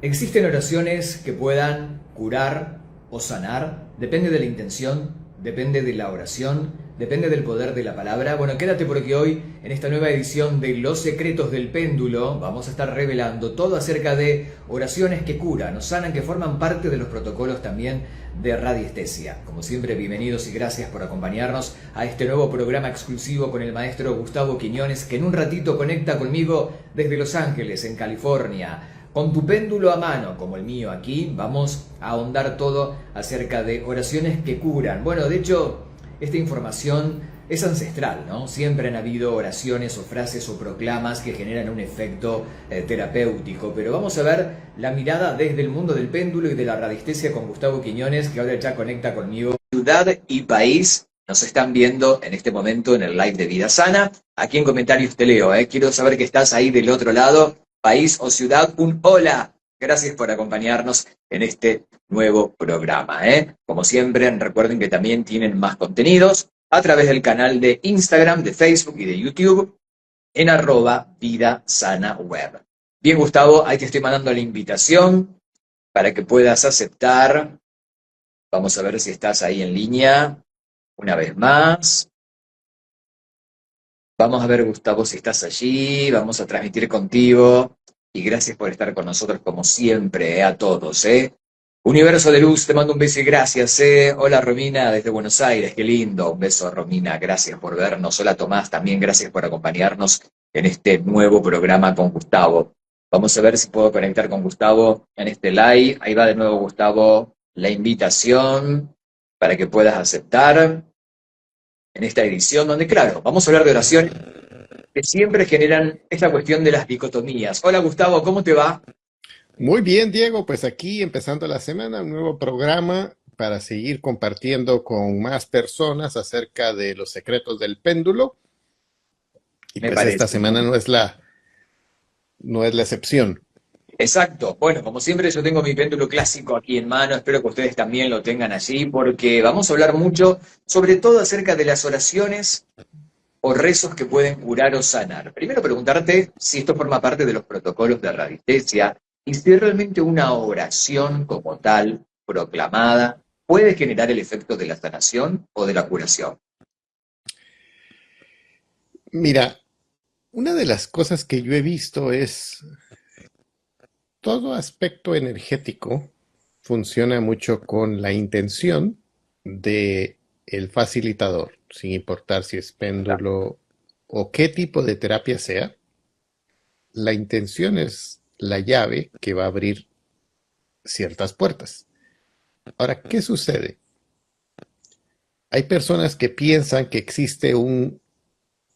¿Existen oraciones que puedan curar o sanar? Depende de la intención, depende de la oración, depende del poder de la palabra. Bueno, quédate porque hoy, en esta nueva edición de Los Secretos del Péndulo, vamos a estar revelando todo acerca de oraciones que curan o sanan, que forman parte de los protocolos también de radiestesia. Como siempre, bienvenidos y gracias por acompañarnos a este nuevo programa exclusivo con el maestro Gustavo Quiñones, que en un ratito conecta conmigo desde Los Ángeles, en California. Con tu péndulo a mano, como el mío aquí, vamos a ahondar todo acerca de oraciones que curan. Bueno, de hecho, esta información es ancestral, ¿no? Siempre han habido oraciones o frases o proclamas que generan un efecto terapéutico, pero vamos a ver la mirada desde el mundo del péndulo y de la radiestesia con Gustavo Quiñones, que ahora ya conecta conmigo. Ciudad y país nos están viendo en este momento en el live de Vida Sana. Aquí en comentarios te leo, quiero saber que estás ahí del otro lado. País o ciudad, un hola. Gracias por acompañarnos en este nuevo programa. Como siempre, recuerden que también tienen más contenidos a través del canal de Instagram, de Facebook y de YouTube en @VidaSanaWeb. Bien, Gustavo, ahí te estoy mandando la invitación para que puedas aceptar. Vamos a ver si estás ahí en línea una vez más. Vamos a ver, Gustavo, si estás allí. Vamos a transmitir contigo. Y gracias por estar con nosotros como siempre, a todos. Universo de Luz, te mando un beso y gracias. Hola, Romina, desde Buenos Aires. Qué lindo. Un beso, Romina. Gracias por vernos. Hola, Tomás. También gracias por acompañarnos en este nuevo programa con Gustavo. Vamos a ver si puedo conectar con Gustavo en este live. Ahí va de nuevo, Gustavo, la invitación para que puedas aceptar en esta edición, donde, claro, vamos a hablar de oraciones que siempre generan esta cuestión de las dicotomías. Hola, Gustavo, ¿cómo te va? Muy bien, Diego, pues aquí empezando la semana, un nuevo programa para seguir compartiendo con más personas acerca de los secretos del péndulo. Y Me pues esta parece. semana no es la excepción. Exacto. Bueno, como siempre, yo tengo mi péndulo clásico aquí en mano. Espero que ustedes también lo tengan allí, porque vamos a hablar mucho, sobre todo acerca de las oraciones o rezos que pueden curar o sanar. Primero, preguntarte si esto forma parte de los protocolos de radiestesia y si realmente una oración como tal, proclamada, puede generar el efecto de la sanación o de la curación. Mira, una de las cosas que yo he visto es todo aspecto energético funciona mucho con la intención de el facilitador, sin importar si es péndulo o qué tipo de terapia sea. La intención es la llave que va a abrir ciertas puertas. Ahora, ¿qué sucede? Hay personas que piensan que existe un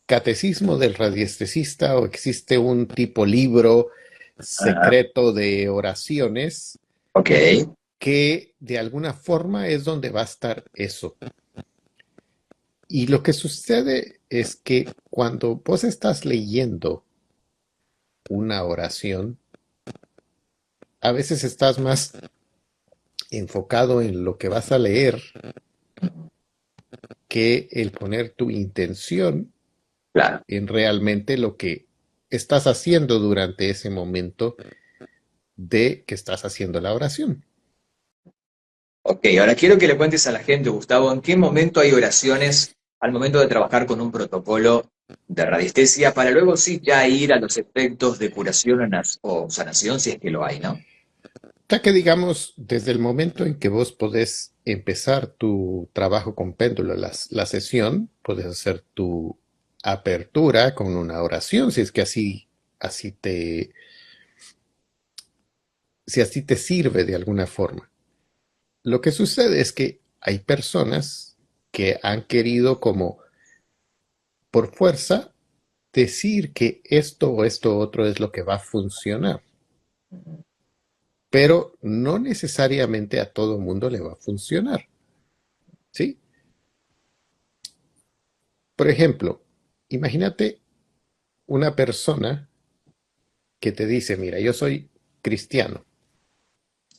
catecismo del radiestesista o existe un tipo libro Ajá. secreto de oraciones Ok, que de alguna forma es donde va a estar eso. Y lo que sucede es que cuando vos estás leyendo una oración, a veces estás más enfocado en lo que vas a leer que el poner tu intención claro. en realmente lo que estás haciendo durante ese momento de que estás haciendo la oración. Ok, ahora quiero que le cuentes a la gente, Gustavo, en qué momento hay oraciones al momento de trabajar con un protocolo de radiestesia para luego sí ya ir a los efectos de curación o sanación, si es que lo hay, ¿no? Ya que digamos, desde el momento en que vos podés empezar tu trabajo con péndulo, la sesión, puedes hacer tu apertura con una oración, si es que así te, si así te sirve de alguna forma. Lo que sucede es que hay personas que han querido como por fuerza decir que esto o esto otro es lo que va a funcionar, pero no necesariamente a todo mundo le va a funcionar, ¿sí? Por ejemplo, imagínate una persona que te dice, mira, yo soy cristiano,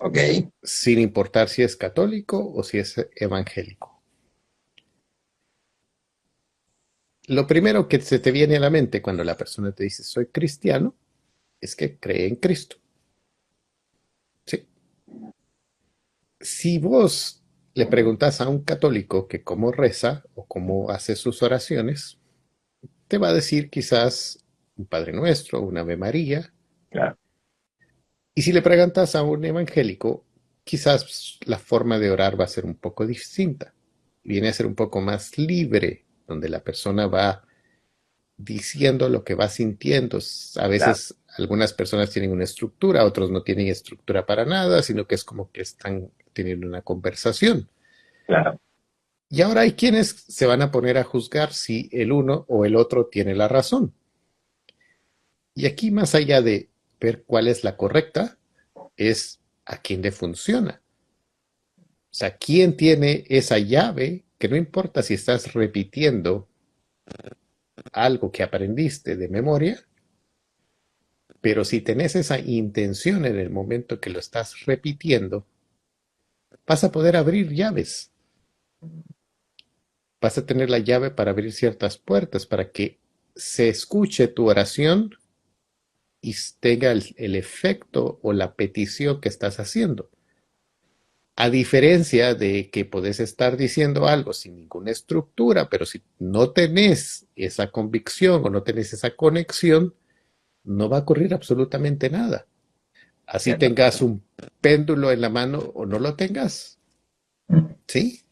Ok, sin importar si es católico o si es evangélico. Lo primero que se te viene a la mente cuando la persona te dice soy cristiano es que cree en Cristo. Si vos le preguntas a un católico que cómo reza o cómo hace sus oraciones, te va a decir quizás un Padre Nuestro, un Ave María. Claro, Y si le preguntas a un evangélico, quizás la forma de orar va a ser un poco distinta. Viene a ser un poco más libre, donde la persona va diciendo lo que va sintiendo. A claro, veces algunas personas tienen una estructura, otros no tienen estructura para nada, sino que es como que están teniendo una conversación. claro. Y ahora hay quienes se van a poner a juzgar si el uno o el otro tiene la razón. Y aquí, más allá de ver cuál es la correcta, es a quién le funciona. O sea, quién tiene esa llave que no importa si estás repitiendo algo que aprendiste de memoria, pero si tenés esa intención en el momento que lo estás repitiendo, vas a poder abrir llaves. Vas a tener la llave para abrir ciertas puertas, para que se escuche tu oración y tenga el efecto o la petición que estás haciendo. A diferencia de que podés estar diciendo algo sin ninguna estructura, pero si no tenés esa convicción o no tenés esa conexión, no va a ocurrir absolutamente nada. Así Entiendo. tengas un péndulo en la mano o no lo tengas, ¿sí?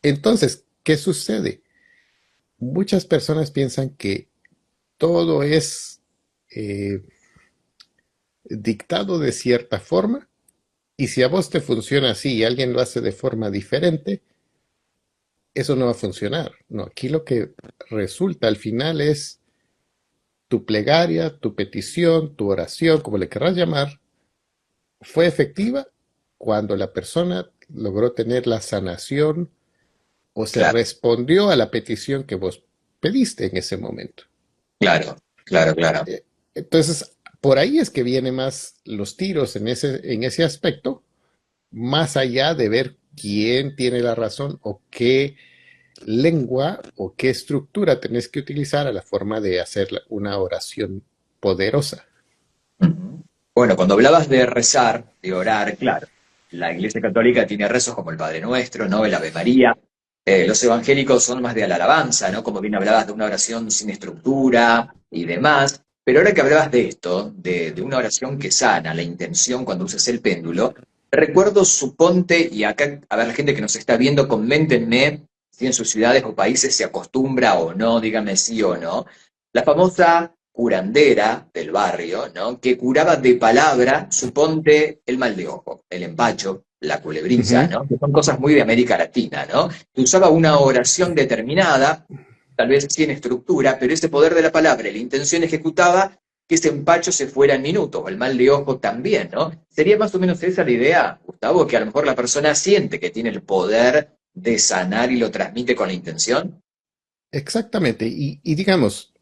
Entonces, ¿qué sucede? Muchas personas piensan que todo es eh, dictado de cierta forma y si a vos te funciona así y alguien lo hace de forma diferente, eso no va a funcionar. No, aquí lo que resulta al final es tu plegaria, tu petición, tu oración, como le querrás llamar, fue efectiva cuando la persona logró tener la sanación o se Claro, respondió a la petición que vos pediste en ese momento. claro, claro, claro. Entonces, por ahí es que vienen más los tiros en ese aspecto, más allá de ver quién tiene la razón o qué lengua o qué estructura tenés que utilizar a la forma de hacer una oración poderosa. Ujú. Bueno, cuando hablabas de rezar, de orar, claro, la Iglesia Católica tiene rezos como el Padre Nuestro, ¿no? El Ave María. Los evangélicos son más de la alabanza, ¿no? Como bien hablabas de una oración sin estructura y demás. Pero ahora que hablabas de esto, de una oración que sana, la intención cuando usas el péndulo, recuerdo, suponte, y acá, a ver, la gente que nos está viendo, coméntenme si en sus ciudades o países se acostumbra o no, díganme sí o no, la famosa curandera del barrio, ¿no? Que curaba de palabra, suponte, el mal de ojo, el empacho, la culebrilla, Ujú. ¿no? Que son cosas muy de América Latina, ¿no? Que usaba una oración determinada, tal vez sin estructura, pero ese poder de la palabra y la intención ejecutaba que ese empacho se fuera en minutos, o el mal de ojo también, ¿no? Sería más o menos esa la idea, Gustavo, que a lo mejor la persona siente que tiene el poder de sanar y lo transmite con la intención. Exactamente. Y digamos,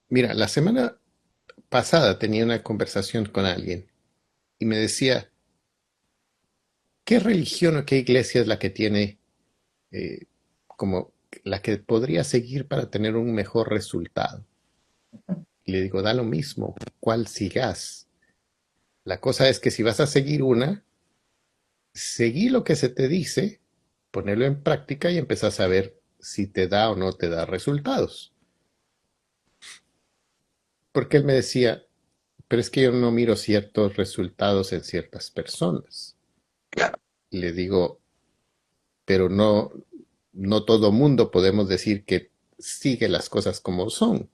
mira, la semana pasada tenía una conversación con alguien y me decía, ¿qué religión o qué iglesia es la que tiene eh, como la que podría seguir para tener un mejor resultado? Y le digo, da lo mismo, ¿cuál sigas? La cosa es que si vas a seguir una, seguí lo que se te dice, ponerlo en práctica y empezás a ver si te da o no te da resultados. Porque él me decía, pero es que yo no miro ciertos resultados en ciertas personas. Claro. Y le digo, pero no, no todo mundo podemos decir que sigue las cosas como son.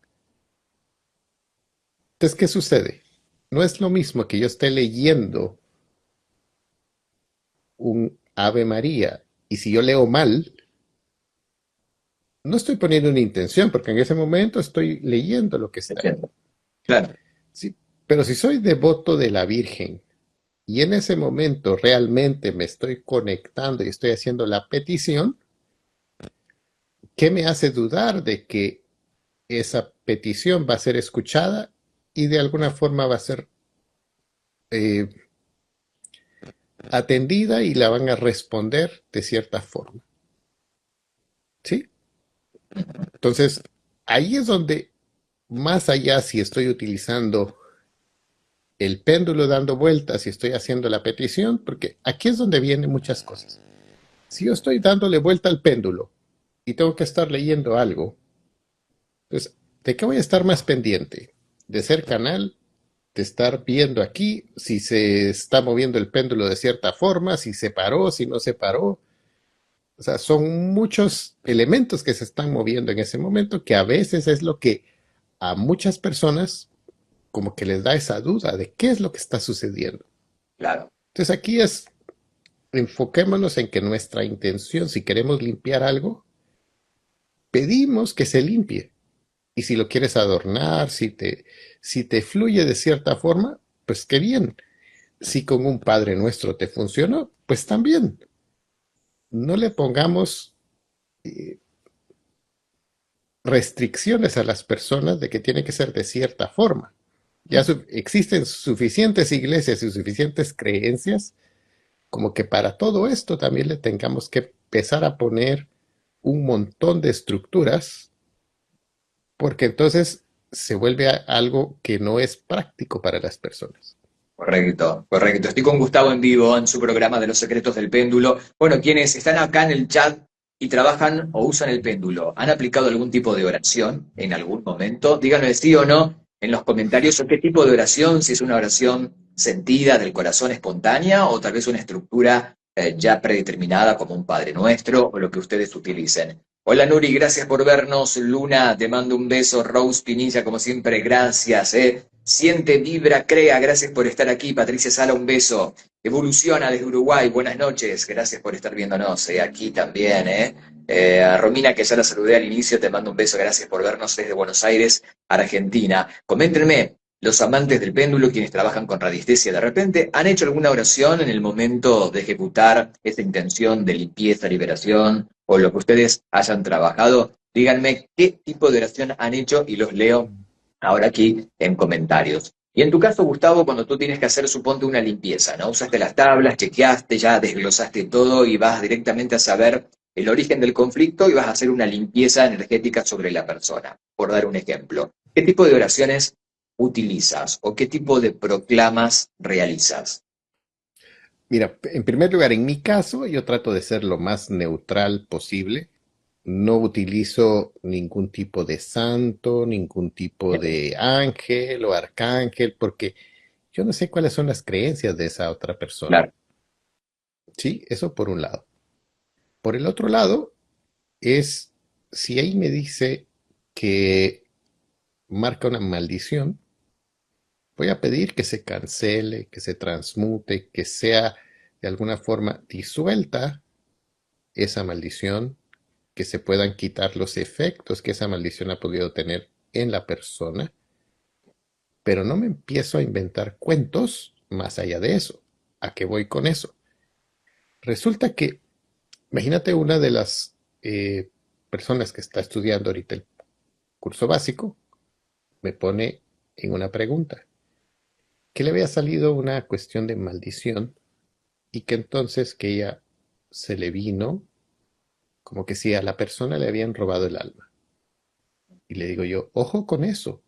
Entonces, ¿qué sucede? No es lo mismo que yo esté leyendo un Ave María y si yo leo mal, no estoy poniendo una intención porque en ese momento estoy leyendo lo que está ahí. Entiendo. Claro. Sí, pero si soy devoto de la Virgen y en ese momento realmente me estoy conectando y estoy haciendo la petición, ¿qué me hace dudar de que esa petición va a ser escuchada y de alguna forma va a ser eh, atendida y la van a responder de cierta forma? ¿Sí? Entonces, ahí es donde, más allá si estoy utilizando el péndulo dando vueltas y estoy haciendo la petición, porque aquí es donde vienen muchas cosas. Si yo estoy dándole vuelta al péndulo y tengo que estar leyendo algo, pues, ¿de qué voy a estar más pendiente? ¿De ser canal? ¿De estar viendo aquí si se está moviendo el péndulo de cierta forma, si se paró, si no se paró? O sea, son muchos elementos que se están moviendo en ese momento que a veces es lo que a muchas personas como que les da esa duda de qué es lo que está sucediendo. Claro. Entonces aquí es, enfoquémonos en que nuestra intención, si queremos limpiar algo, pedimos que se limpie. Y si lo quieres adornar, si te fluye de cierta forma, pues qué bien. Si con un Padre Nuestro te funcionó, pues también. No le pongamos eh, restricciones a las personas de que tiene que ser de cierta forma. Ya existen suficientes iglesias y suficientes creencias como que para todo esto también le tengamos que empezar a poner un montón de estructuras, porque entonces se vuelve algo que no es práctico para las personas. Correcto, correcto. Estoy con Gustavo en vivo en su programa de los secretos del péndulo. Bueno, quienes están acá en el chat y trabajan o usan el péndulo, ¿han aplicado algún tipo de oración en algún momento? Díganme sí o no en los comentarios o qué tipo de oración, si es una oración sentida del corazón espontánea o tal vez una estructura ya predeterminada como un Padre Nuestro o lo que ustedes utilicen. Hola Nuri, gracias por vernos. Luna, te mando un beso. Rose Pinilla, como siempre, gracias. Siente, vibra, crea, gracias por estar aquí. Patricia Sala, un beso. Evoluciona desde Uruguay, buenas noches, gracias por estar viéndonos, aquí también. A Romina, que ya la saludé al inicio, te mando un beso, gracias por vernos desde Buenos Aires, Argentina. Coméntenme, los amantes del péndulo, quienes trabajan con radiestesia, de repente, ¿han hecho alguna oración en el momento de ejecutar esa intención de limpieza, liberación, o lo que ustedes hayan trabajado? Díganme qué tipo de oración han hecho y los leo ahora aquí en comentarios. Y en tu caso, Gustavo, cuando tú tienes que hacer, suponte, una limpieza, ¿no? Usaste las tablas, chequeaste, ya desglosaste todo y vas directamente a saber el origen del conflicto y vas a hacer una limpieza energética sobre la persona, por dar un ejemplo. ¿Qué tipo de oraciones utilizas o qué tipo de proclamas realizas? Mira, en primer lugar, en mi caso, yo trato de ser lo más neutral posible. No utilizo ningún tipo de santo, ningún tipo de ángel o arcángel, porque yo no sé cuáles son las creencias de esa otra persona. Claro. Sí, eso por un lado. Por el otro lado, es si ahí me dice que marca una maldición, voy a pedir que se cancele, que se transmute, que sea de alguna forma disuelta esa maldición, que se puedan quitar los efectos que esa maldición ha podido tener en la persona, pero no me empiezo a inventar cuentos más allá de eso. ¿A qué voy con eso? Resulta que, imagínate una de las personas que está estudiando ahorita el curso básico, me pone en una pregunta, que le había salido una cuestión de maldición y que entonces que ella se le vino como que si a la persona le habían robado el alma. Y le digo yo, ojo con eso,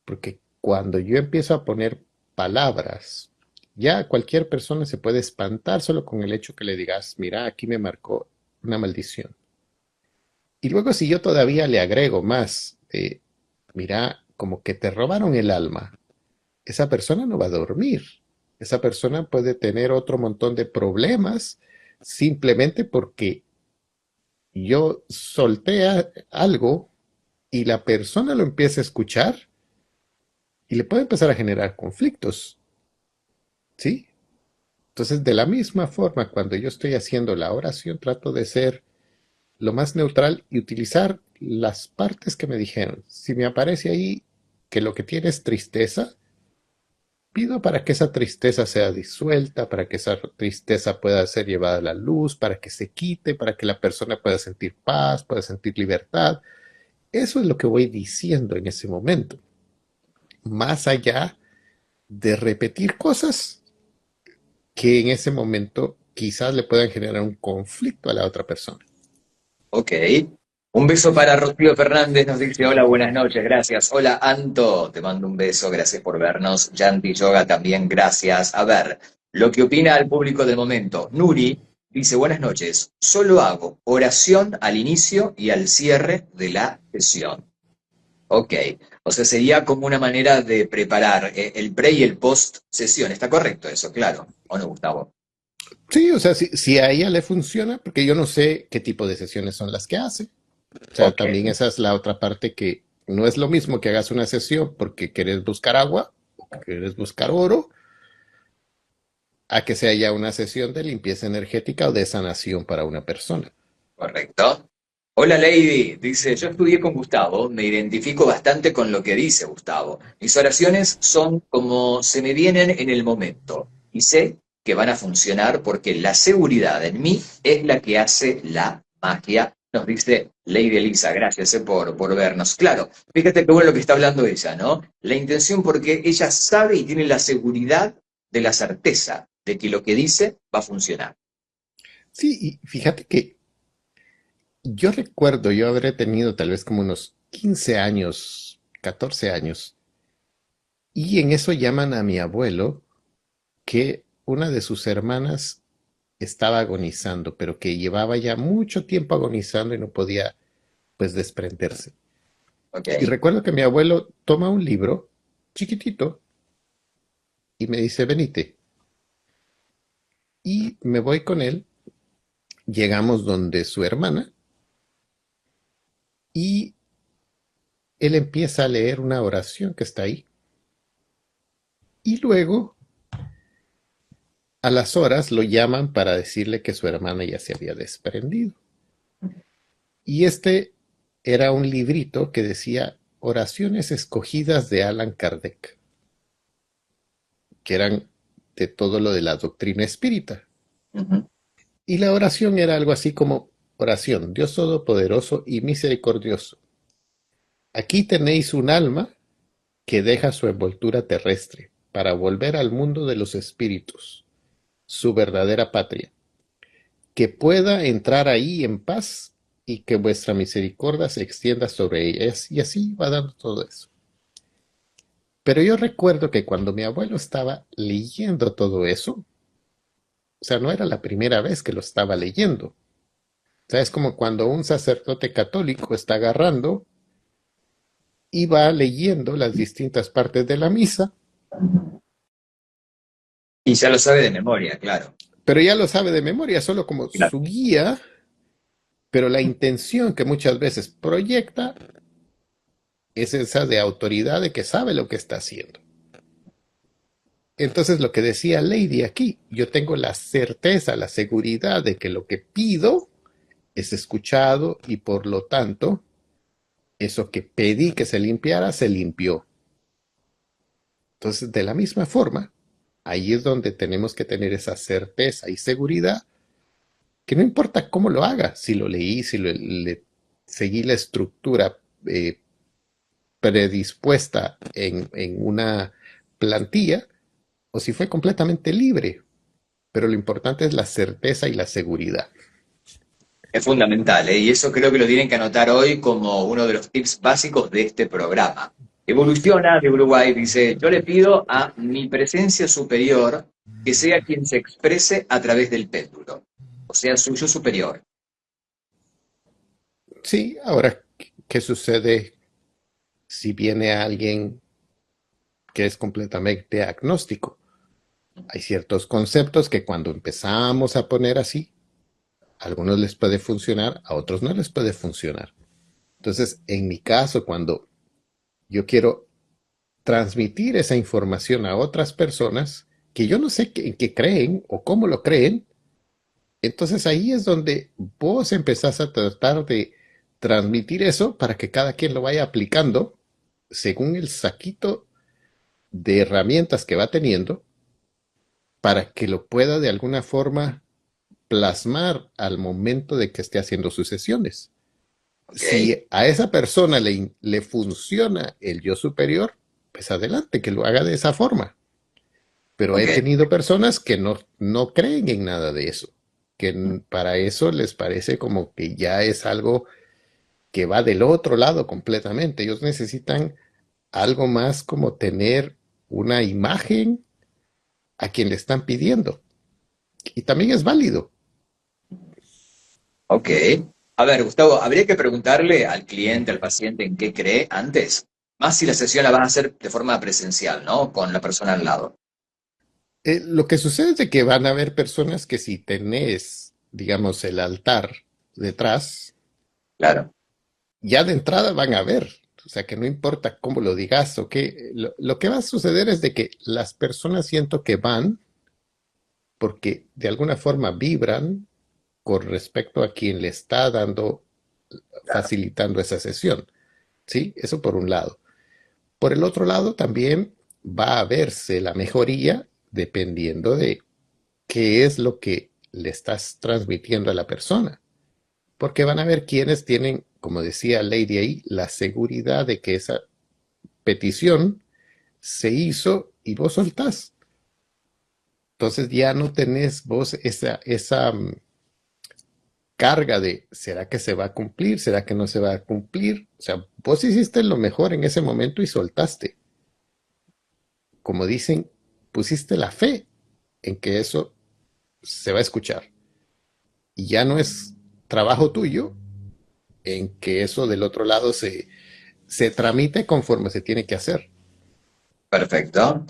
porque cuando yo empiezo a poner palabras, ya cualquier persona se puede espantar solo con el hecho que le digas, mira, aquí me marcó una maldición. Y luego si yo todavía le agrego más, mira, como que te robaron el alma, esa persona no va a dormir. Esa persona puede tener otro montón de problemas simplemente porque yo solté algo y la persona lo empieza a escuchar y le puede empezar a generar conflictos, ¿sí? Entonces, de la misma forma, cuando yo estoy haciendo la oración, trato de ser lo más neutral y utilizar las partes que me dijeron. Si me aparece ahí que lo que tiene es tristeza, pido para que esa tristeza sea disuelta, para que esa tristeza pueda ser llevada a la luz, para que se quite, para que la persona pueda sentir paz, pueda sentir libertad. Eso es lo que voy diciendo en ese momento. Más allá de repetir cosas que en ese momento quizás le puedan generar un conflicto a la otra persona. Ok. Un beso para Rocío Fernández, nos dice, hola, buenas noches, gracias. Hola, Anto, te mando un beso, gracias por vernos. Yanti Yoga también, gracias. A ver, lo que opina al público del momento. Nuri dice, buenas noches, solo hago oración al inicio y al cierre de la sesión. Ok, o sea, sería como una manera de preparar el pre y el post sesión. ¿Está correcto eso? Claro. ¿O no, Gustavo? Sí, o sea, si a ella le funciona, porque yo no sé qué tipo de sesiones son las que hace. O sea, Ok, también esa es la otra parte que no es lo mismo que hagas una sesión porque quieres buscar agua o que quieres buscar oro, a que sea ya una sesión de limpieza energética o de sanación para una persona. correcto. Hola Lady, dice, yo estudié con Gustavo, me identifico bastante con lo que dice Gustavo. Mis oraciones son como se me vienen en el momento y sé que van a funcionar porque la seguridad en mí es la que hace la magia, nos dice Lady Elisa. Gracias por vernos. Claro, fíjate qué bueno lo que está hablando ella, ¿no? La intención porque ella sabe y tiene la seguridad de la certeza de que lo que dice va a funcionar. Sí, y fíjate que yo recuerdo, yo habré tenido tal vez como unos 15 años, 14 años, y en eso llaman a mi abuelo que una de sus hermanas estaba agonizando, pero que llevaba ya mucho tiempo agonizando y no podía pues desprenderse. ¿Ok? Y recuerdo que mi abuelo toma un libro chiquitito y me dice, venite. Y me voy con él, llegamos donde su hermana y él empieza a leer una oración que está ahí. Y luego, a las horas, lo llaman para decirle que su hermana ya se había desprendido. Y este era un librito que decía Oraciones escogidas de Allan Kardec, que eran de todo lo de la doctrina espírita. Ujú. Y la oración era algo así como oración, Dios Todopoderoso y Misericordioso. Aquí tenéis un alma que deja su envoltura terrestre para volver al mundo de los espíritus, su verdadera patria, que pueda entrar ahí en paz y que vuestra misericordia se extienda sobre ellas. Y así va dando todo eso. Pero yo recuerdo que cuando mi abuelo estaba leyendo todo eso, o sea, no era la primera vez que lo estaba leyendo. O sea, es como cuando un sacerdote católico está agarrando y va leyendo las distintas partes de la misa, Y ya lo sabe de memoria, claro. pero ya lo sabe de memoria, solo como Claro. su guía, pero la intención que muchas veces proyecta es esa de autoridad de que sabe lo que está haciendo. Entonces, lo que decía Lady aquí, yo tengo la certeza, la seguridad de que lo que pido es escuchado y por lo tanto, eso que pedí que se limpiara, se limpió. Entonces, de la misma forma, ahí es donde tenemos que tener esa certeza y seguridad que no importa cómo lo haga, si lo leí, si seguí la estructura eh, predispuesta en una plantilla o si fue completamente libre, pero lo importante es la certeza y la seguridad. Es fundamental, ¿eh? Y eso creo que lo tienen que anotar hoy como uno de los tips básicos de este programa. Evoluciona de Uruguay, dice, yo le pido a mi presencia superior que sea quien se exprese a través del péndulo, o sea, suyo superior. Sí, ahora, ¿qué sucede si viene alguien que es completamente agnóstico? Hay ciertos conceptos que cuando empezamos a poner así, a algunos les puede funcionar, a otros no les puede funcionar. Entonces, en mi caso, cuando yo quiero transmitir esa información a otras personas que yo no sé en qué creen o cómo lo creen, entonces ahí es donde vos empezás a tratar de transmitir eso para que cada quien lo vaya aplicando según el saquito de herramientas que va teniendo para que lo pueda de alguna forma plasmar al momento de que esté haciendo sus sesiones. ¿Ok? Si a esa persona le funciona el yo superior, pues adelante, que lo haga de esa forma. Pero he ¿Ok? tenido personas que no creen en nada de eso, que para eso les parece como que ya es algo que va del otro lado completamente. Ellos necesitan algo más como tener una imagen a quien le están pidiendo. Y también es válido. Ok. A ver, Gustavo, habría que preguntarle al cliente, al paciente, en qué cree antes. Más si la sesión la vas a hacer de forma presencial, ¿no? Con la persona al lado. Lo que sucede es de que van a haber personas que si tenés, digamos, el altar detrás, Claro. ya de entrada van a ver. O sea, que no importa cómo lo digas o qué, lo que va a suceder es de que las personas siento que van porque de alguna forma vibran con respecto a quien le está dando, Claro. facilitando esa sesión. ¿Sí? Eso por un lado. Por el otro lado, también va a verse la mejoría dependiendo de qué es lo que le estás transmitiendo a la persona. Porque van a ver quienes tienen, como decía Lady ahí, la seguridad de que esa petición se hizo y vos soltás. Entonces ya no tenés vos esa carga de ¿será que se va a cumplir? ¿Será que no se va a cumplir? O sea, vos hiciste lo mejor en ese momento y soltaste. Como dicen, pusiste la fe en que eso se va a escuchar. Y ya no es trabajo tuyo en que eso del otro lado se tramite conforme se tiene que hacer. Perfecto.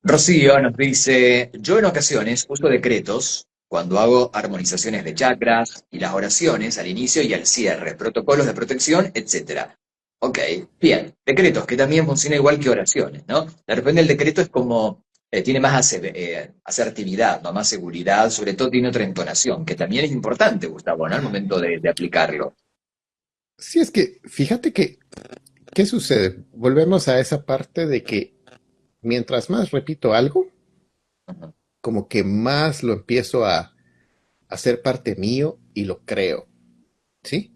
Rocío nos dice, yo en ocasiones uso decretos cuando hago armonizaciones de chakras y las oraciones al inicio y al cierre, protocolos de protección, etcétera. Ok, bien. Decretos, que también funciona igual que oraciones, ¿no? De repente el decreto es como, tiene más asertividad, ¿no? Más seguridad, sobre todo tiene otra entonación, que también es importante, Gustavo, ¿no? Al momento de aplicarlo. Si es que, fíjate que, ¿qué sucede? Volvemos a esa parte de que mientras más repito algo, Ujú. como que más lo empiezo a hacer parte mío y lo creo, ¿sí?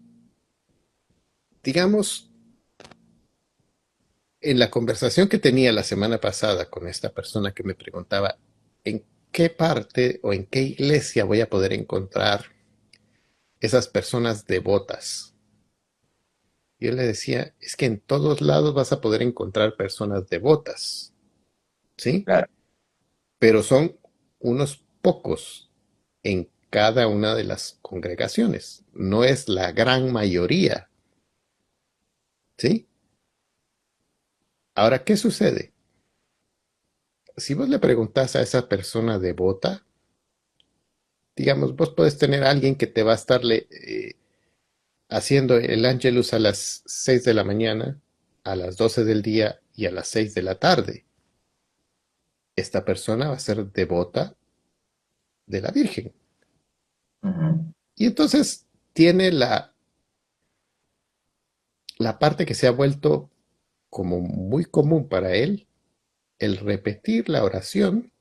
Digamos, en la conversación que tenía la semana pasada con esta persona que me preguntaba en qué parte o en qué iglesia voy a poder encontrar esas personas devotas. Yo le decía, es que en todos lados vas a poder encontrar personas devotas, ¿sí? Claro. Pero son unos pocos en cada una de las congregaciones. No es la gran mayoría, ¿sí? Ahora, ¿qué sucede? Si vos le preguntás a esa persona devota, digamos, vos puedes tener a alguien que te va a estarle haciendo el Angelus a las 6 de la mañana, a las 12 del día y a las 6 de la tarde. Esta persona va a ser devota de la Virgen. Ujú. Y entonces tiene la parte que se ha vuelto como muy común para él, el repetir la oración.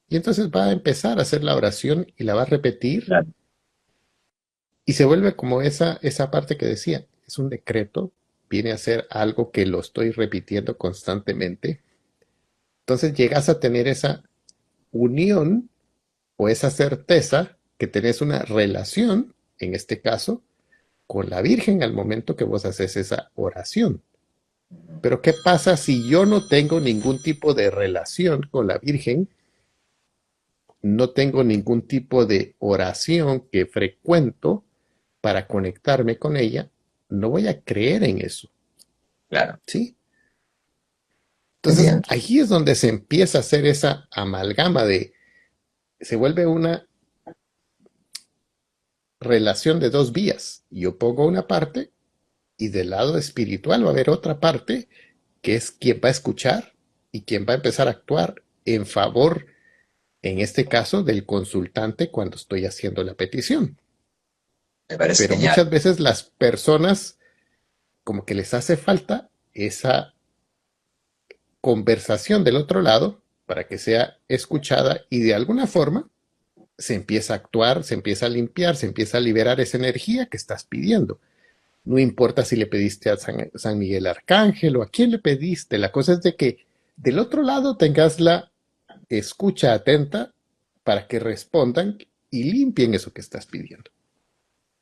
Y entonces va a empezar a hacer la oración y la va a repetir Claro. y se vuelve como esa parte que decía, es un decreto, viene a ser algo que lo estoy repitiendo constantemente. Entonces llegas a tener esa unión o esa certeza que tenés una relación, en este caso, con la Virgen al momento que vos haces esa oración. Pero ¿qué pasa si yo no tengo ningún tipo de relación con la Virgen? No tengo ningún tipo de oración que frecuento para conectarme con ella. No voy a creer en eso, Claro. ¿sí? Entonces Entiendo. ahí es donde se empieza a hacer esa amalgama de, se vuelve una relación de dos vías. Yo pongo una parte y del lado espiritual va a haber otra parte que es quien va a escuchar y quien va a empezar a actuar en favor, en este caso, del consultante cuando estoy haciendo la petición. Me parece Pero genial. muchas veces las personas como que les hace falta esa conversación del otro lado para que sea escuchada y de alguna forma se empieza a actuar, se empieza a limpiar, se empieza a liberar esa energía que estás pidiendo. No importa si le pediste a San Miguel Arcángel o a quién le pediste, la cosa es de que del otro lado tengas la escucha atenta para que respondan y limpien eso que estás pidiendo.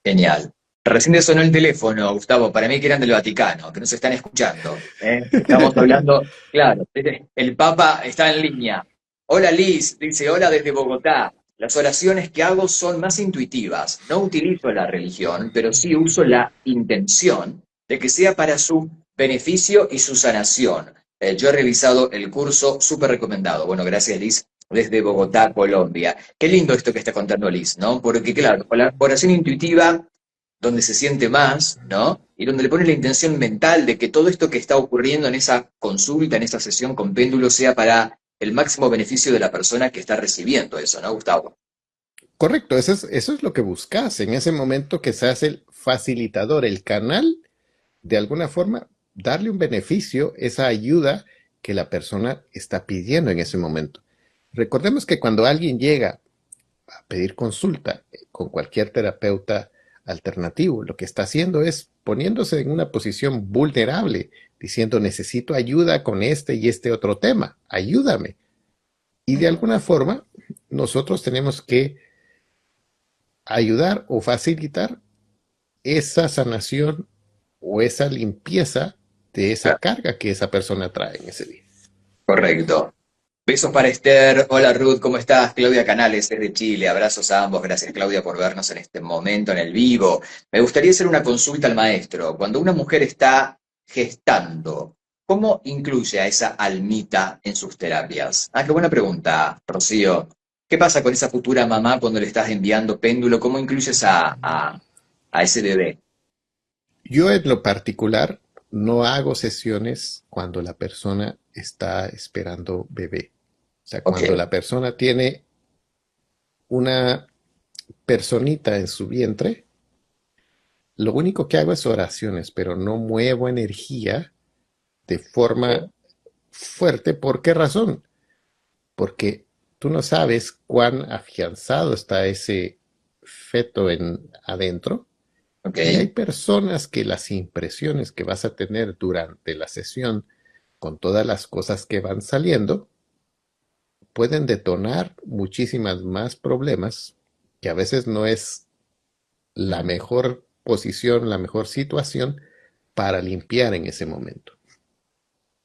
Genial. Recién te sonó el teléfono, Gustavo, para mí que eran del Vaticano, que nos están escuchando. ¿Eh? Estamos hablando, claro, el Papa está en línea. Hola Liz, dice hola desde Bogotá. Las oraciones que hago son más intuitivas. No utilizo la religión, pero sí uso la intención de que sea para su beneficio y su sanación. Yo he realizado el curso, súper recomendado. Bueno, gracias Liz, desde Bogotá, Colombia. Qué lindo esto que está contando Liz, ¿no? Porque claro, con la oración intuitiva donde se siente más, ¿no? Y donde le pone la intención mental de que todo esto que está ocurriendo en esa consulta, en esa sesión con péndulo, sea para el máximo beneficio de la persona que está recibiendo eso, ¿no, Gustavo? Correcto, eso es lo que buscas en ese momento que se hace el facilitador, el canal, de alguna forma, darle un beneficio, esa ayuda que la persona está pidiendo en ese momento. Recordemos que cuando alguien llega a pedir consulta con cualquier terapeuta alternativo, lo que está haciendo es poniéndose en una posición vulnerable, diciendo necesito ayuda con este y este otro tema, ayúdame. Y de alguna forma, nosotros tenemos que ayudar o facilitar esa sanación o esa limpieza de esa Claro, carga que esa persona trae en ese día. correcto. Besos para Esther. Hola Ruth, ¿cómo estás? Claudia Canales desde Chile. Abrazos a ambos. Gracias Claudia por vernos en este momento en el vivo. Me gustaría hacer una consulta al maestro. Cuando una mujer está gestando, ¿cómo incluye a esa almita en sus terapias? Ah, qué buena pregunta, Rocío. ¿Qué pasa con esa futura mamá cuando le estás enviando péndulo? ¿Cómo incluyes a ese bebé? Yo en lo particular no hago sesiones cuando la persona está esperando bebé. O sea, Ok, cuando la persona tiene una personita en su vientre, lo único que hago es oraciones, pero no muevo energía de forma ok, fuerte. ¿Por qué razón? Porque tú no sabes cuán afianzado está ese feto adentro. ok. Y hay personas que las impresiones que vas a tener durante la sesión con todas las cosas que van saliendo pueden detonar muchísimas más problemas que a veces no es la Mm. mejor posición, la mejor situación para limpiar en ese momento.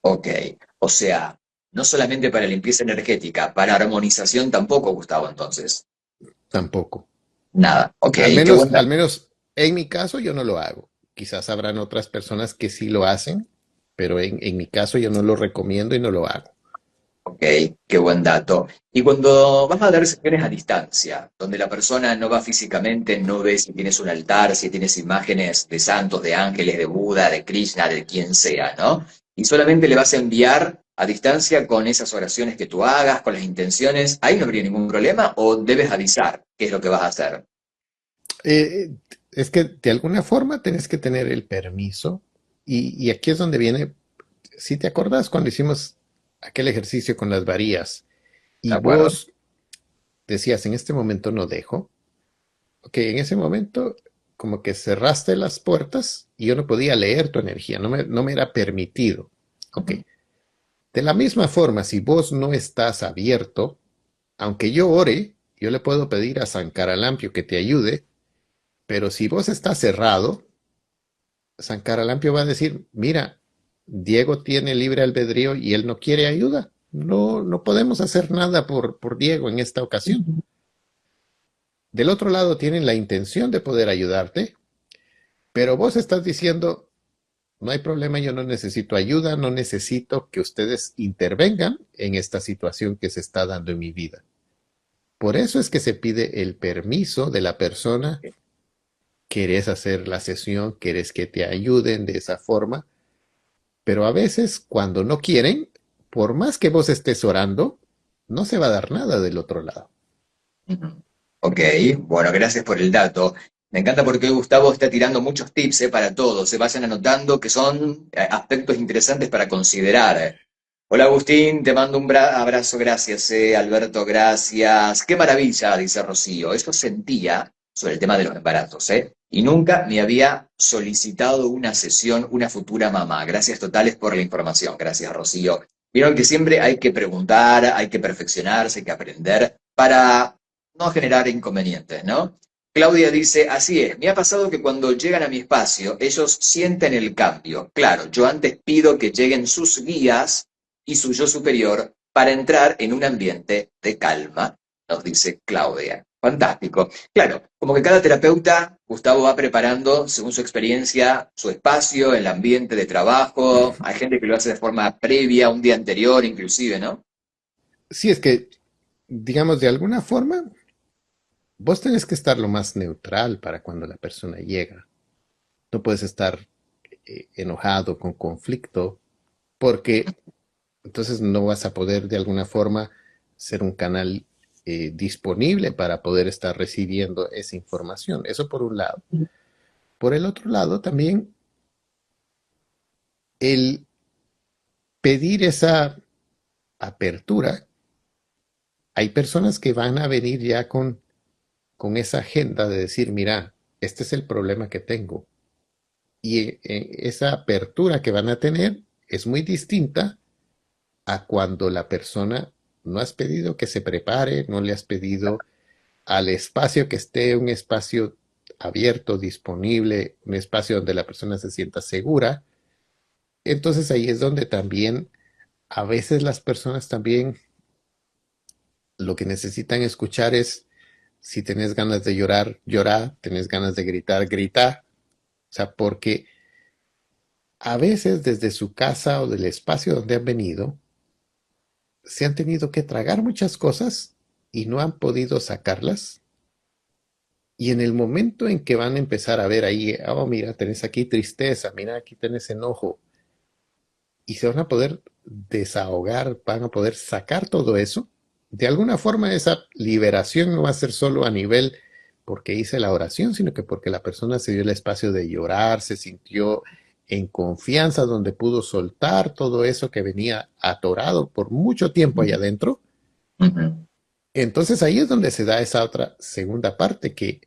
Ok, o sea, no solamente para limpieza energética, para armonización tampoco, Gustavo, entonces. Tampoco. Nada. Ok, qué buen Al dato. menos en mi caso yo no lo hago. Quizás habrán otras personas que sí lo hacen, pero en mi caso yo no lo recomiendo y no lo hago. Ok, qué buen dato. Y cuando vas a dar sesiones a distancia, donde la persona no va físicamente, no ve si tienes un altar, si tienes imágenes de santos, de ángeles, de Buda, de Krishna, de quien sea, ¿no? Y solamente le vas a enviar a distancia con esas oraciones que tú hagas, con las intenciones, ahí no habría ningún problema, o debes avisar qué es lo que vas a hacer. Eh, es que de alguna forma tenés que tener el permiso y aquí es donde viene, si te acordás cuando hicimos aquel ejercicio con las varillas ¿De y acuerdo? vos decías, en este momento no dejo, ok, en ese momento como que cerraste las puertas y yo no podía leer tu energía, no me era permitido, ok. Ujú. De la misma forma, si vos no estás abierto, aunque yo ore, yo le puedo pedir a San Caralampio que te ayude, pero si vos estás cerrado, San Caralampio va a decir, mira, Diego tiene libre albedrío y él no quiere ayuda. No podemos hacer nada por Diego en esta ocasión. Del otro lado tienen la intención de poder ayudarte, pero vos estás diciendo, no hay problema, yo no necesito ayuda, no necesito que ustedes intervengan en esta situación que se está dando en mi vida. Por eso es que se pide el permiso de la persona, querés hacer la sesión, querés que te ayuden de esa forma, pero a veces cuando no quieren, por más que vos estés orando, no se va a dar nada del otro lado. Ujú. Ok, bueno, gracias por el dato. Me encanta porque hoy Gustavo está tirando muchos tips para todos. Se vayan anotando que son aspectos interesantes para considerar. Hola Agustín, te mando un abrazo, gracias. Alberto, gracias. Qué maravilla, dice Rocío. Eso sentía sobre el tema de los embarazos, ¿eh? Y nunca me había solicitado una sesión, una futura mamá. Gracias totales por la información. Gracias, Rocío. Vieron que siempre hay que preguntar, hay que perfeccionarse, hay que aprender para no generar inconvenientes, ¿no? Claudia dice, así es, me ha pasado que cuando llegan a mi espacio, ellos sienten el cambio. Claro, yo antes pido que lleguen sus guías y su yo superior para entrar en un ambiente de calma, nos dice Claudia. Fantástico. Claro, como que cada terapeuta, Gustavo, va preparando, según su experiencia, su espacio, el ambiente de trabajo. Hay gente que lo hace de forma previa, un día anterior inclusive, ¿no? Sí, es que, digamos, de alguna forma, vos tenés que estar lo más neutral para cuando la persona llega. No puedes estar enojado, con conflicto, porque entonces no vas a poder de alguna forma ser un canal disponible para poder estar recibiendo esa información. Eso por un lado. Por el otro lado, también el pedir esa apertura, hay personas que van a venir ya con esa agenda de decir, mira, este es el problema que tengo. Y esa apertura que van a tener es muy distinta a cuando la persona no has pedido que se prepare, no le has pedido al espacio que esté un espacio abierto, disponible, un espacio donde la persona se sienta segura. Entonces ahí es donde también a veces las personas también lo que necesitan escuchar es si tenés ganas de llorar, llorar, tenés ganas de gritar, grita. O sea, porque a veces desde su casa o del espacio donde han venido, se han tenido que tragar muchas cosas y no han podido sacarlas. Y en el momento en que van a empezar a ver ahí, oh, mira, tenés aquí tristeza, mira, aquí tenés enojo, y se van a poder desahogar, van a poder sacar todo eso, de alguna forma esa liberación no va a ser solo a nivel porque hice la oración, sino que porque la persona se dio el espacio de llorar, se sintió en confianza, donde pudo soltar todo eso que venía atorado por mucho tiempo allá adentro. Ujú. Entonces ahí es donde se da esa otra segunda parte, que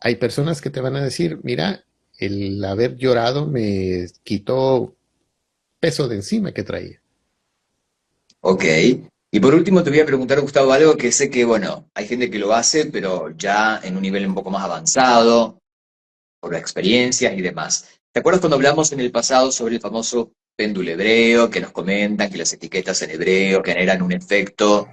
hay personas que te van a decir, mira, el haber llorado me quitó peso de encima que traía. Ok. Y por último te voy a preguntar, Gustavo, algo que sé que, bueno, hay gente que lo hace, pero ya en un nivel un poco más avanzado, por experiencias y demás. ¿Te acuerdas cuando hablamos en el pasado sobre el famoso péndulo hebreo, que nos comentan que las etiquetas en hebreo generan un efecto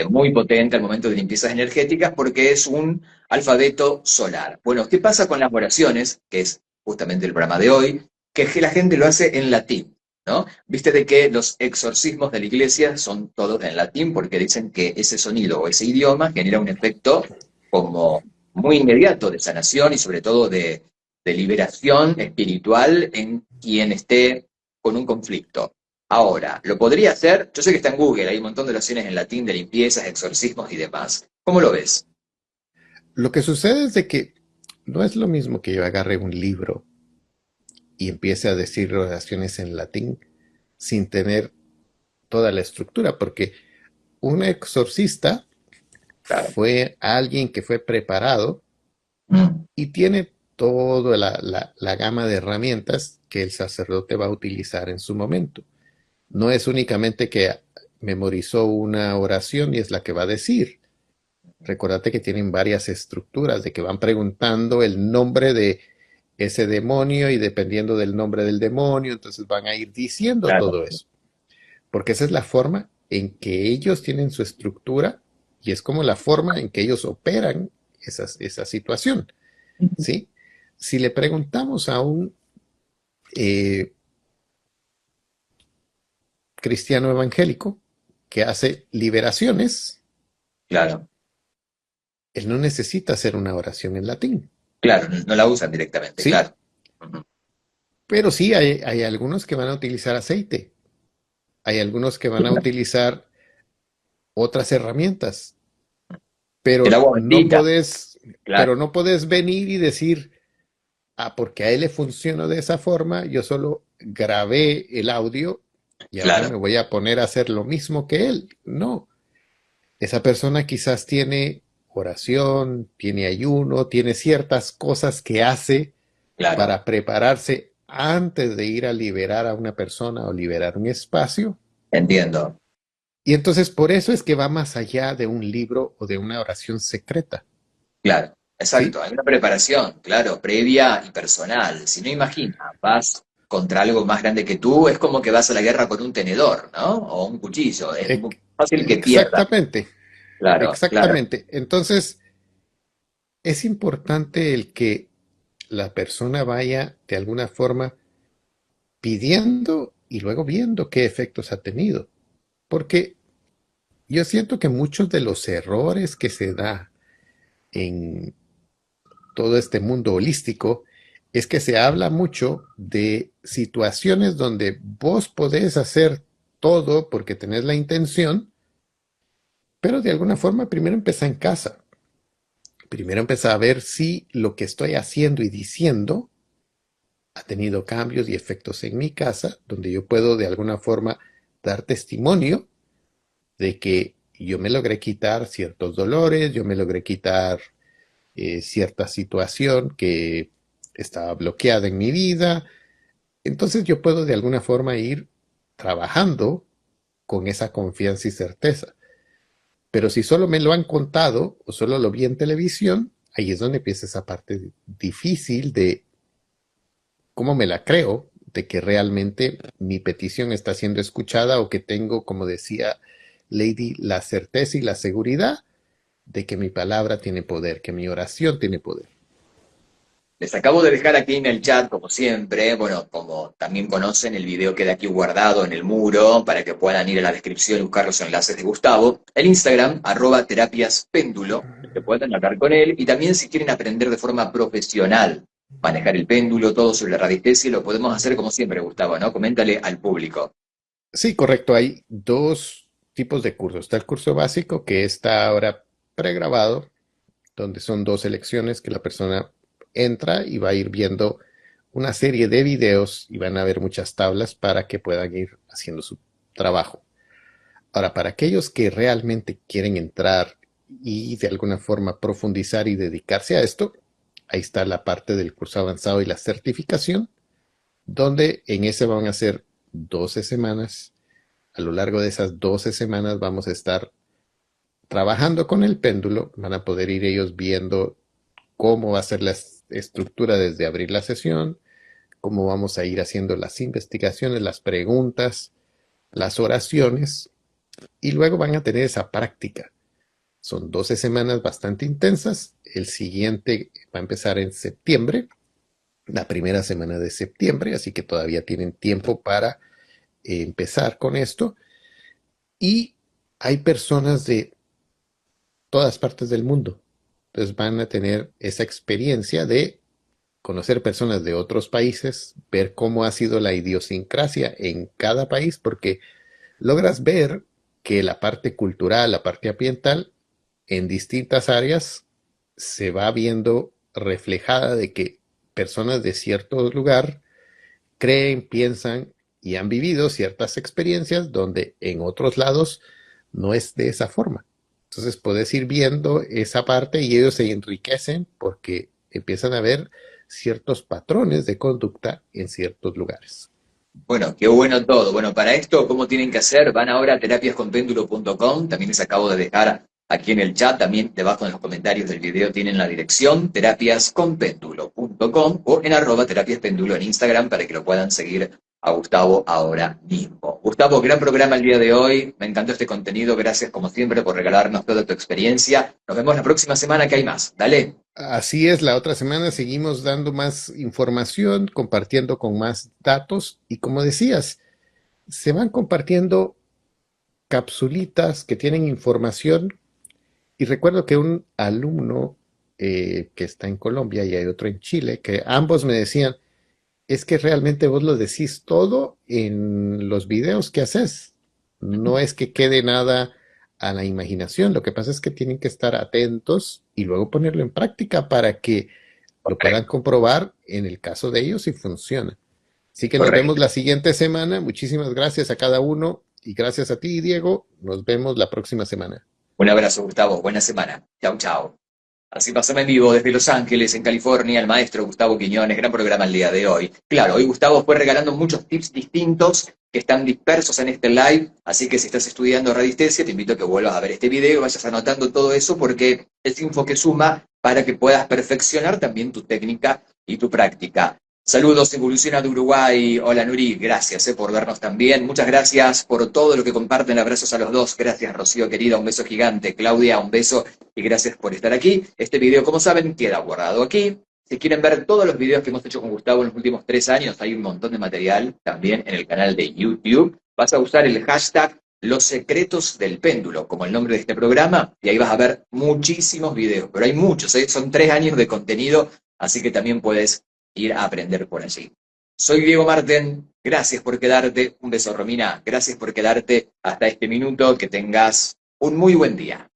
muy potente al momento de limpiezas energéticas porque es un alfabeto solar? Bueno, ¿qué pasa con las oraciones, que es justamente el programa de hoy, que la gente lo hace en latín? ¿No? Viste de que los exorcismos de la iglesia son todos en latín porque dicen que ese sonido o ese idioma genera un efecto como muy inmediato de sanación y sobre todo de liberación espiritual en quien esté con un conflicto. Ahora, ¿lo podría hacer? Yo sé que está en Google, hay un montón de oraciones en latín de limpiezas, exorcismos y demás. ¿Cómo lo ves? Lo que sucede es de que no es lo mismo que yo agarre un libro y empiece a decir oraciones en latín sin tener toda la estructura, porque un exorcista Claro. fue alguien que fue preparado Mm, y tiene toda la gama de herramientas que el sacerdote va a utilizar en su momento. No es únicamente que memorizó una oración y es la que va a decir. Recordate que tienen varias estructuras de que van preguntando el nombre de ese demonio y dependiendo del nombre del demonio, entonces van a ir diciendo claro, todo eso. Porque esa es la forma en que ellos tienen su estructura y es como la forma en que ellos operan esa situación. ¿Sí? Si le preguntamos a un eh, cristiano evangélico que hace liberaciones, claro, él no necesita hacer una oración en latín, claro, no la usan directamente, ¿sí? claro. Ujú. Pero sí hay algunos que van a utilizar aceite, hay algunos que van a utilizar otras herramientas, El pero agua no bendita, podés, claro, venir y decir, ah, porque a él le funciona de esa forma, yo solo grabé el audio y ahora me claro, voy a poner a hacer lo mismo que él. No, esa persona quizás tiene oración, tiene ayuno, tiene ciertas cosas que hace claro. para prepararse antes de ir a liberar a una persona o liberar un espacio. Entiendo. Y entonces por eso es que va más allá de un libro o de una oración secreta. Claro, Exacto, ¿sí? hay una preparación, claro, previa y personal. Si no, imagina, vas contra algo más grande que tú, es como que vas a la guerra con un tenedor, ¿no? O un cuchillo, es muy fácil que pierdas. Exactamente, Claro, claro. exactamente. Entonces, es importante el que la persona vaya de alguna forma pidiendo y luego viendo qué efectos ha tenido. Porque yo siento que muchos de los errores que se da en todo este mundo holístico es que se habla mucho de situaciones donde vos podés hacer todo porque tenés la intención, pero de alguna forma primero empezá en casa. Primero empezá a ver si lo que estoy haciendo y diciendo ha tenido cambios y efectos en mi casa, donde yo puedo de alguna forma dar testimonio de que yo me logré quitar ciertos dolores, yo me logré quitar cierta situación que estaba bloqueada en mi vida. Entonces yo puedo de alguna forma ir trabajando con esa confianza y certeza. Pero si solo me lo han contado o solo lo vi en televisión, ahí es donde empieza esa parte difícil de cómo me la creo, de que realmente mi petición está siendo escuchada o que tengo, como decía Lady, la certeza y la seguridad de que mi palabra tiene poder, que mi oración tiene poder. Les acabo de dejar aquí en el chat, como siempre, bueno, como también conocen, el video queda aquí guardado en el muro para que puedan ir a la descripción y buscar los enlaces de Gustavo. El Instagram, @terapiaspéndulo, que puedan hablar con él. Y también si quieren aprender de forma profesional, manejar el péndulo, todo sobre la radiestesia, lo podemos hacer como siempre, Gustavo, ¿no? Coméntale al público. Sí, correcto. Hay dos tipos de cursos. Está el curso básico que está ahora pregrabado, donde son dos lecciones que la persona entra y va a ir viendo una serie de videos y van a ver muchas tablas para que puedan ir haciendo su trabajo. Ahora, para aquellos que realmente quieren entrar y de alguna forma profundizar y dedicarse a esto, ahí está la parte del curso avanzado y la certificación, donde en ese van a ser 12 semanas. A lo largo de esas 12 semanas vamos a estar trabajando con el péndulo, van a poder ir ellos viendo cómo va a ser la estructura desde abrir la sesión, cómo vamos a ir haciendo las investigaciones, las preguntas, las oraciones, y luego van a tener esa práctica. Son 12 semanas bastante intensas. El siguiente va a empezar en septiembre, la primera semana de septiembre, así que todavía tienen tiempo para empezar con esto. Y hay personas de todas partes del mundo. Entonces van a tener esa experiencia de conocer personas de otros países, ver cómo ha sido la idiosincrasia en cada país, porque logras ver que la parte cultural, la parte ambiental, en distintas áreas se va viendo reflejada de que personas de cierto lugar creen, piensan y han vivido ciertas experiencias donde en otros lados no es de esa forma. Entonces puedes ir viendo esa parte y ellos se enriquecen porque empiezan a ver ciertos patrones de conducta en ciertos lugares. Bueno, qué bueno todo. Bueno, para esto, ¿cómo tienen que hacer? Van ahora a terapiasconpéndulo.com. También les acabo de dejar aquí en el chat, también debajo en los comentarios del video tienen la dirección terapiasconpéndulo.com o en @terapiaspéndulo en Instagram para que lo puedan seguir a Gustavo ahora mismo. Gustavo, gran programa el día de hoy. Me encantó este contenido. Gracias como siempre por regalarnos toda tu experiencia. Nos vemos la próxima semana que hay más. Dale. Así es, la otra semana seguimos dando más información, compartiendo con más datos y como decías, se van compartiendo capsulitas que tienen información. Y recuerdo que un alumno que está en Colombia y hay otro en Chile, que ambos me decían, es que realmente vos lo decís todo en los videos que haces. No es que quede nada a la imaginación. Lo que pasa es que tienen que estar atentos y luego ponerlo en práctica para que lo puedan Correcto. comprobar en el caso de ellos si funciona. Así que nos vemos Correcto. la siguiente semana. Muchísimas gracias a cada uno y gracias a ti, Diego. Nos vemos la próxima semana. Un abrazo, Gustavo. Buena semana. Chau, chau. Así pasamos en vivo desde Los Ángeles, en California, el maestro Gustavo Quiñones. Gran programa el día de hoy. Claro, hoy Gustavo fue regalando muchos tips distintos que están dispersos en este live. Así que si estás estudiando radiestesia, te invito a que vuelvas a ver este video y vayas anotando todo eso porque es info que suma para que puedas perfeccionar también tu técnica y tu práctica. Saludos, Evoluciona de Uruguay. Hola Nuri, gracias por vernos también. Muchas gracias por todo lo que comparten. Abrazos a los dos. Gracias, Rocío querida, un beso gigante. Claudia, un beso y gracias por estar aquí. Este video, como saben, queda guardado aquí. Si quieren ver todos los videos que hemos hecho con Gustavo en los últimos 3 años, hay un montón de material también en el canal de YouTube. Vas a usar el hashtag Los Secretos del Péndulo, como el nombre de este programa, y ahí vas a ver muchísimos videos, pero hay muchos, ¿eh? Son 3 años de contenido, así que también puedes ir a aprender por allí. Soy Diego Marten, gracias por quedarte, un beso Romina, gracias por quedarte hasta este minuto, que tengas un muy buen día.